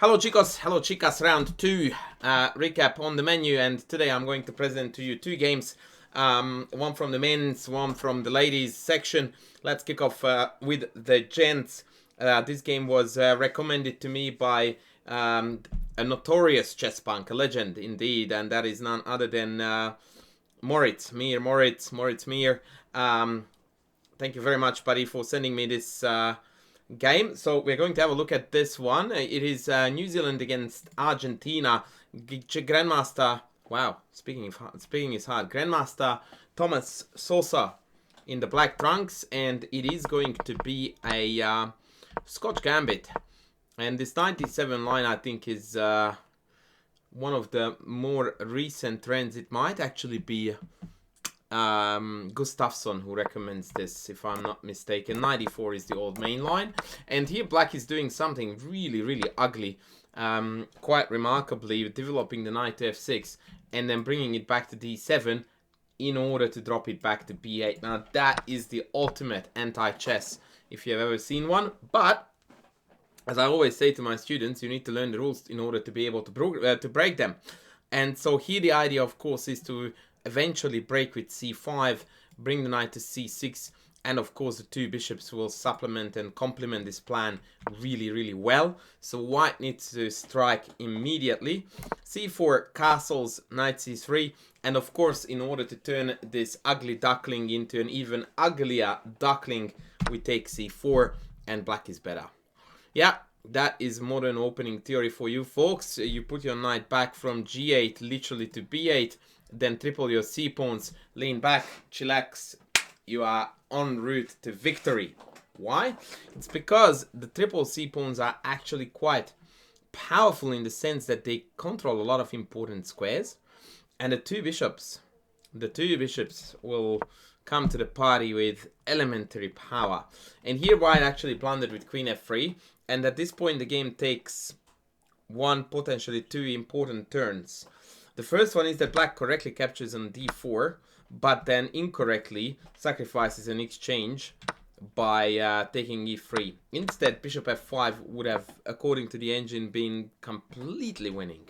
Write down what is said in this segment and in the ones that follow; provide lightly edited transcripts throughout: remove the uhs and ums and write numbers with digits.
Hello chicos, hello chicas, round 2 recap on the menu, and today I'm going to present to you two games, one from the men's, one from the ladies section. Let's kick off with the gents. This game was recommended to me by a notorious chess punk, a legend indeed, and that is none other than Moritz Mir. Thank you very much, buddy, for sending me this game. So we're going to have a look at this one. It is New Zealand against Argentina. Grandmaster, wow, speaking is hard. Grandmaster Tomas Sosa in the black trunks, and it is going to be a Scotch Gambit. And this 97 line, I think, is one of the more recent trends. It might actually be Gustafsson who recommends this, if I'm not mistaken. 94 is the old main line, and here black is doing something really ugly, quite remarkably, developing the knight to f6 and then bringing it back to d7 in order to drop it back to b8. Now that is the ultimate anti-chess if you have ever seen one, but as I always say to my students, you need to learn the rules in order to be able to break them. And so here the idea, of course, is to eventually break with c5, bring the knight to c6, and of course the two bishops will supplement and complement this plan really well. So white needs to strike immediately. c4 castles, knight c3, and of course in order to turn this ugly duckling into an even uglier duckling, we take c4, and black is better. Yeah, that is modern opening theory for you folks. You put your knight back from g8 literally to b8, then triple your c-pawns, lean back, chillax, you are en route to victory. Why? It's because the triple c-pawns are actually quite powerful in the sense that they control a lot of important squares, and the two bishops will come to the party with elementary power. And here white actually blundered with queen f3, and at this point the game takes one, potentially two important turns. The first one is that black correctly captures on d4, but then incorrectly sacrifices an exchange by taking e3. Instead, bishop f5 would have, according to the engine, been completely winning.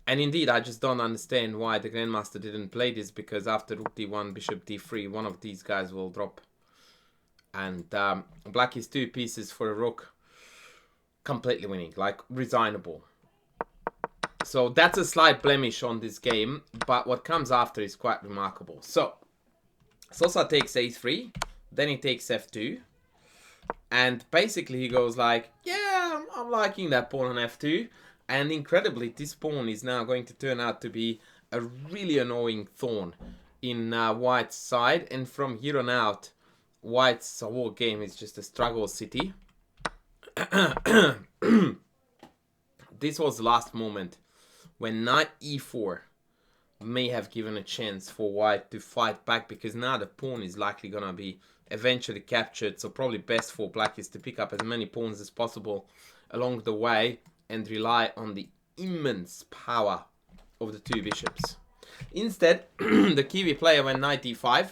And indeed, I just don't understand why the Grandmaster didn't play this, because after rook d1, bishop d3, one of these guys will drop. And black is two pieces for a rook, completely winning, like resignable. So that's a slight blemish on this game, but what comes after is quite remarkable. So Sosa takes a3, then he takes f2, and basically he goes like, yeah, I'm liking that pawn on f2, and incredibly this pawn is now going to turn out to be a really annoying thorn in white's side, and from here on out white's whole game is just a struggle city. This was the last moment when knight e4 may have given a chance for white to fight back, because now the pawn is likely gonna be eventually captured. So probably best for black is to pick up as many pawns as possible along the way and rely on the immense power of the two bishops. Instead, the Kiwi player went knight e5,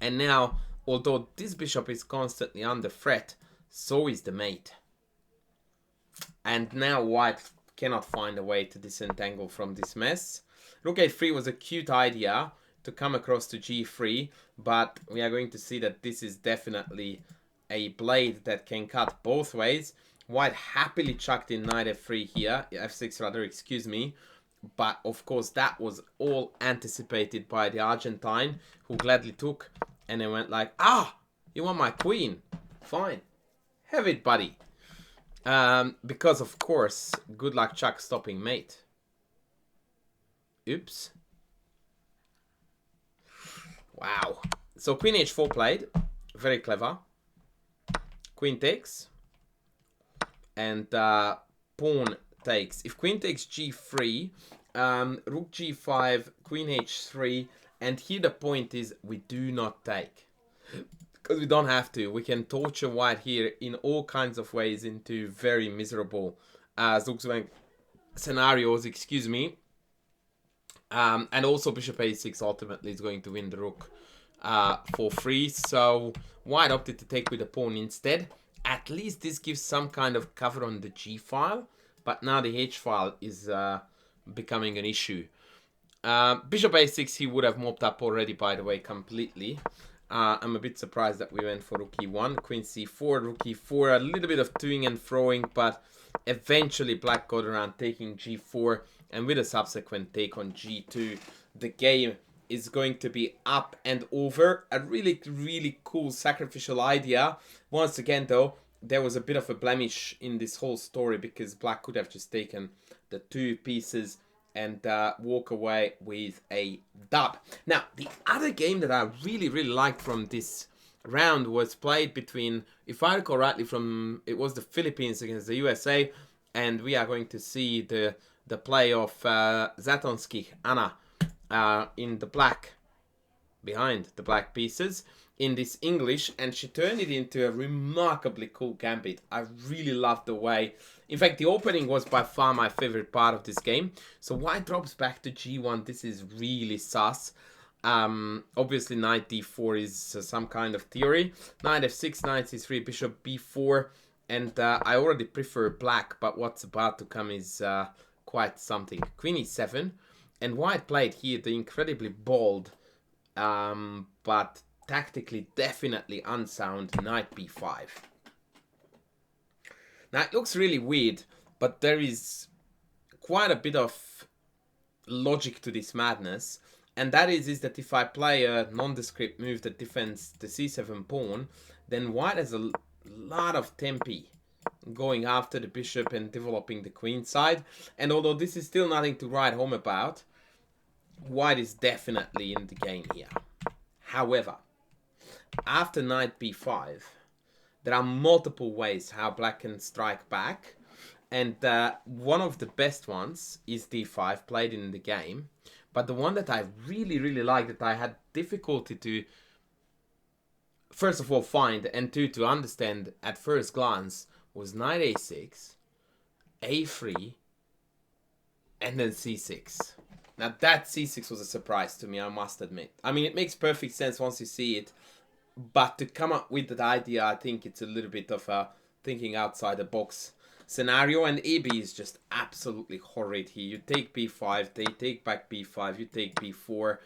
and now, although this bishop is constantly under threat, so is the mate. And now white cannot find a way to disentangle from this mess. Rook a3 was a cute idea to come across to g3, but we are going to see that this is definitely a blade that can cut both ways. White happily chucked in knight f3 here, f6 rather, excuse me, but of course that was all anticipated by the Argentine, who gladly took and then went like, ah, you want my queen? Fine, have it, buddy. Because of course, good luck Chuck stopping mate. Oops. Wow. So queen h4 played. Very clever. Queen takes. And pawn takes. If queen takes g3, rook g5, queen h3, and here the point is we do not take. Because we don't have to. We can torture white here in all kinds of ways into very miserable Zugzwang scenarios, excuse me. And also bishop a6 ultimately is going to win the rook for free. So white opted to take with the pawn instead. At least this gives some kind of cover on the G file, but now the H file is becoming an issue. Bishop a6 he would have mopped up already, by the way, completely. I'm a bit surprised that we went for rook e1, queen c4, rook e4, a little bit of toing and throwing, but eventually black got around taking g4, and with a subsequent take on g2, the game is going to be up and over. A really, really cool sacrificial idea. Once again, though, there was a bit of a blemish in this whole story because black could have just taken the 2 pieces and walk away with a dub. Now, the other game that I really, really liked from this round was played between, if I recall rightly, it was the Philippines against the USA, and we are going to see the play of Zatonskih Anna in the black, behind the black pieces, in this English, and she turned it into a remarkably cool gambit. I really loved the way. In fact, the opening was by far my favorite part of this game. So white drops back to g1. This is really sus. Obviously, knight d4 is some kind of theory. Knight f6, knight c3, bishop b4. And I already prefer black, but what's about to come is quite something. Queen e7. And white played here the incredibly bold, but tactically definitely unsound knight b5. Now it looks really weird, but there is quite a bit of logic to this madness, and that is that if I play a nondescript move that defends the c7 pawn, then white has a lot of tempi going after the bishop and developing the queen side. And although this is still nothing to write home about, white is definitely in the game here. However, after knight b5, there are multiple ways how black can strike back, and one of the best ones is d5, played in the game, but the one that I really, really like, that I had difficulty to, first of all, find, and two, to understand at first glance, was knight a6, a3, and then c6. Now that c6 was a surprise to me, I must admit. I mean, it makes perfect sense once you see it, but to come up with that idea, I think it's a little bit of a thinking outside the box scenario, and AB is just absolutely horrid here. You take b5, they take back b5, you take b4,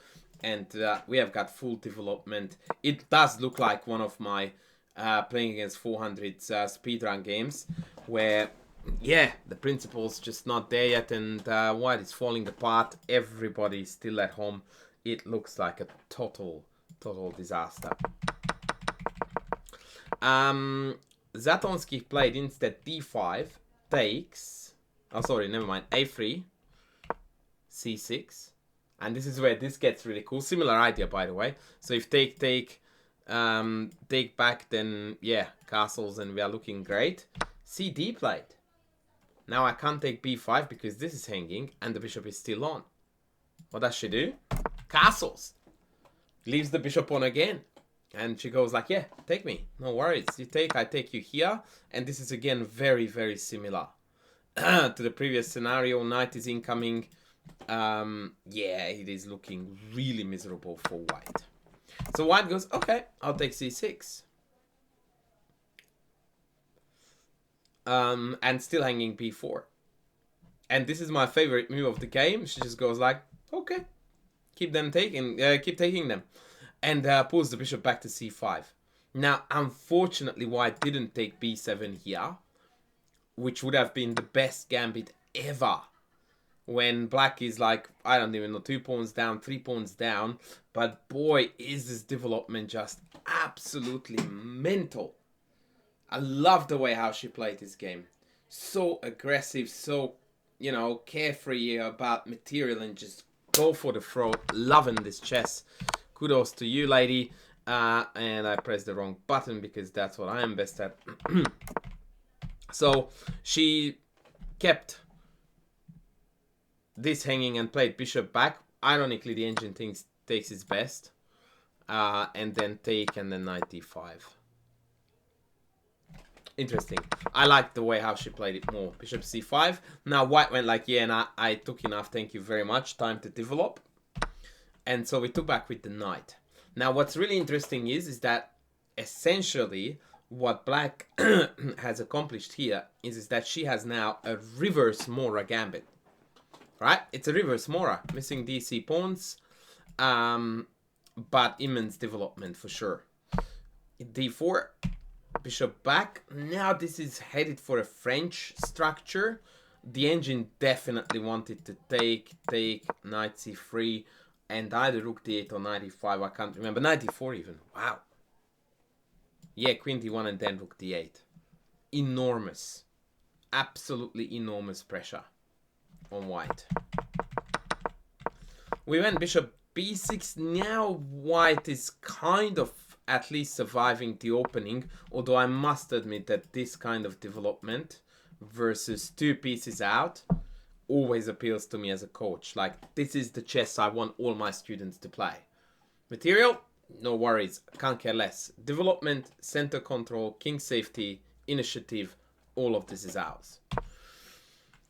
and we have got full development. It does look like one of my playing against 400 speedrun games, where, yeah, the principle's just not there yet, and white is falling apart. Everybody's still at home. It looks like a total disaster. Zatonskih played instead d5, takes, oh sorry, never mind, a3, c6, and this is where this gets really cool. Similar idea, by the way. So if take back, then yeah, castles, and we are looking great. cd played. Now I can't take b5 because this is hanging and the bishop is still on. What does she do? Castles. Leaves the bishop on again. And she goes like, yeah, take me. No worries. You take, I take you here. And this is again very, very similar to the previous scenario. Knight is incoming. Yeah, it is looking really miserable for white. So white goes, okay, I'll take c6. And still hanging b4. And this is my favorite move of the game. She just goes like, okay, keep taking them. And pulls the bishop back to c5. Now, unfortunately, white didn't take b7 here, which would have been the best gambit ever. When black is like, I don't even know, 2 pawns down, 3 pawns down. But boy, is this development just absolutely mental. I love the way how she played this game. So aggressive, so, you know, carefree about material, and just go for the throat. Loving this chess. Kudos to you, lady. And I pressed the wrong button because that's what I am best at. So she kept this hanging and played bishop back. Ironically, the engine takes its best. And then take, and then knight d5. Interesting. I like the way how she played it more. Bishop c5. Now white went like, yeah, and I took enough. Thank you very much. Time to develop. And so we took back with the knight. Now what's really interesting is that essentially what black has accomplished here is that she has now a reverse Mora gambit. Right? It's a reverse Mora, missing DC pawns, but immense development for sure. D4, bishop back. Now this is headed for a French structure. The engine definitely wanted to take knight c3, and either rook d8 or knight e5, I can't remember. Knight e4 even. Wow. Yeah, queen d1 and then rook d8. Enormous. Absolutely enormous pressure on white. We went bishop b6. Now white is kind of at least surviving the opening, although I must admit that this kind of development versus 2 pieces out always appeals to me as a coach. Like, this is the chess I want all my students to play. Material, no worries, can't care less. Development, center control, king safety, initiative, all of this is ours.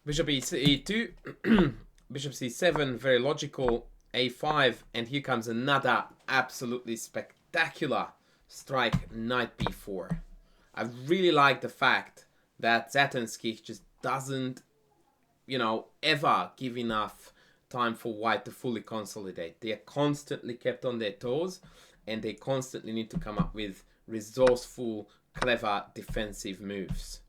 Bishop e2, bishop c7, very logical, a5, and here comes another absolutely spectacular strike, knight b4. I really like the fact that Zatonskih just doesn't, you know, ever give enough time for white to fully consolidate. They are constantly kept on their toes, and they constantly need to come up with resourceful, clever defensive moves.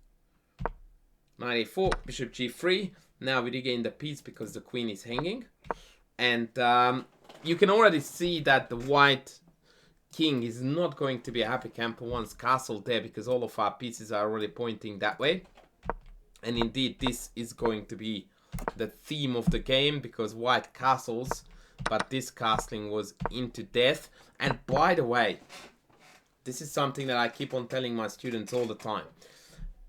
Knight a4, bishop g3. Now we regain the piece because the queen is hanging. And you can already see that the white king is not going to be a happy camper once castle there, because all of our pieces are already pointing that way. And indeed, this is going to be the theme of the game, because white castles, but this castling was into death. And by the way, this is something that I keep on telling my students all the time.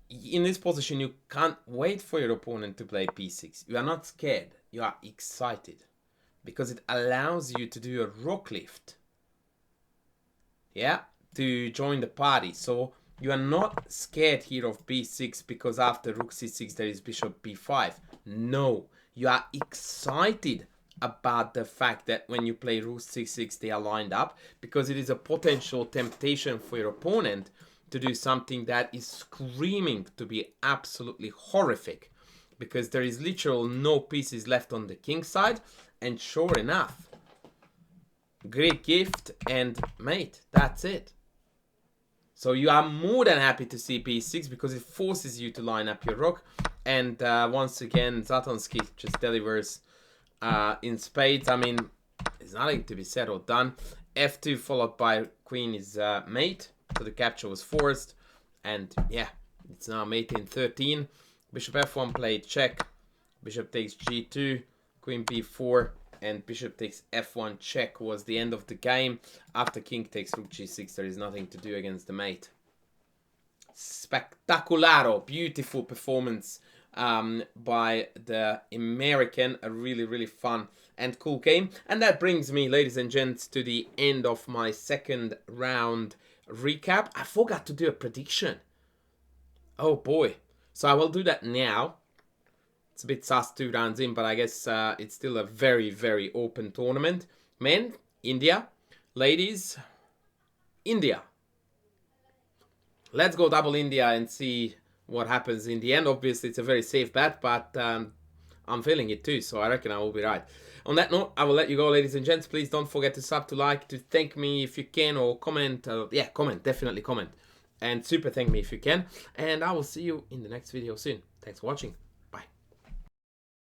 In this position, you can't wait for your opponent to play p6. You are not scared. You are excited, because it allows you to do a rook lift. Yeah, to join the party. So you are not scared here of b6 because after rook c6 there is bishop b5. No, you are excited about the fact that when you play rook c6 they are lined up, because it is a potential temptation for your opponent to do something that is screaming to be absolutely horrific, because there is literally no pieces left on the king side. And sure enough, great gift and mate, that's it. So you are more than happy to see b6 because it forces you to line up your rook. And once again, Zatonskih just delivers in spades. I mean, there's nothing to be said or done. f2 followed by queen is mate. So the capture was forced. And yeah, it's now mate in 13. Bishop f1 played check. Bishop takes g2. Queen b4. And bishop takes f1 check was the end of the game. After king takes rook g6, there is nothing to do against the mate. Spectacularo, beautiful performance by the American. A really, really fun and cool game. And that brings me, ladies and gents, to the end of my second round recap. I forgot to do a prediction. Oh boy. So I will do that now. It's a bit sus 2 rounds in, but I guess it's still a very, very open tournament. Men, India. Ladies, India. Let's go double India and see what happens in the end. Obviously, it's a very safe bet, but I'm feeling it too, so I reckon I will be right. On that note, I will let you go, ladies and gents. Please don't forget to sub, to like, to thank me if you can, or comment. Yeah, comment. Definitely comment. And super thank me if you can. And I will see you in the next video soon. Thanks for watching.